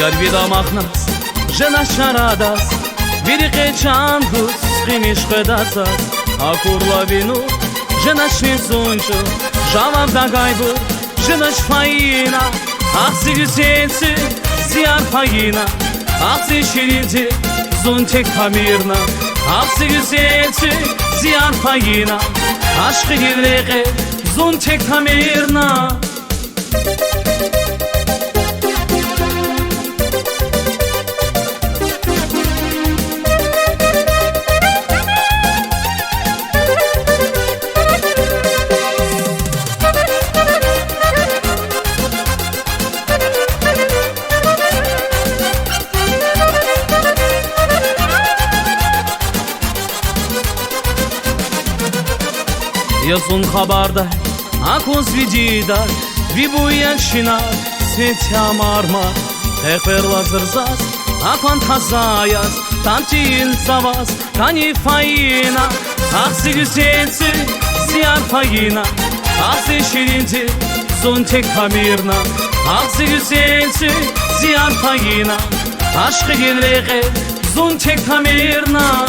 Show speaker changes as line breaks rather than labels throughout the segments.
Yar vidamахнас, жена шарадас, Вирихе чангус, химиш хедасас, Акурла вину, жена швинцунчу, Жавав дагайбу, жена шфаина, Ахси güzelsi, ziyar payina, Ахси şirinci, zuntek pamirna, Ахси güzelsi, ziyar payina, Aşkı girreğe, zuntek pamirna. Yazун хабарда, акуз видида, Вибуящина, светя мармар, Эхверла зырзас, акван тазаяс, Тантин савас, Тани фаина, Ахси güzelsi, ziyar payina, Ахси şirinci, zuntek pamirna, Ахси güzelsi, ziyar payina, Aşkı girreğe, zuntek pamirna.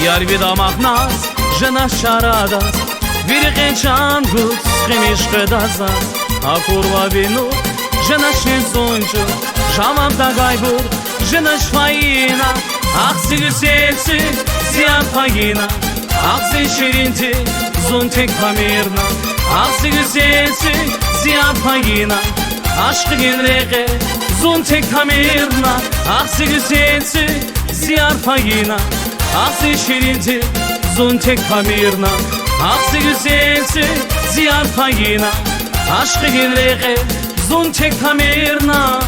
Yar vidamахнас, жена шарадас, Вирихе чангус, химиш хедасас, Акурла вину, жена швинцунчу, Жавав дагайбур, жена шфаина, Ахси güzelsi, ziyar payina, Ахси şirinci, zuntek pamirna, Ахси güzelsi, ziyar payina, Aşkı girreğe, zuntek pamirna, Ахси güzelsi, ziyar payina, Ахси şirinci, zuntek pamirna, Ахси güzelsi, ziyar payina, Aşkı girreğe, zuntek pamirna.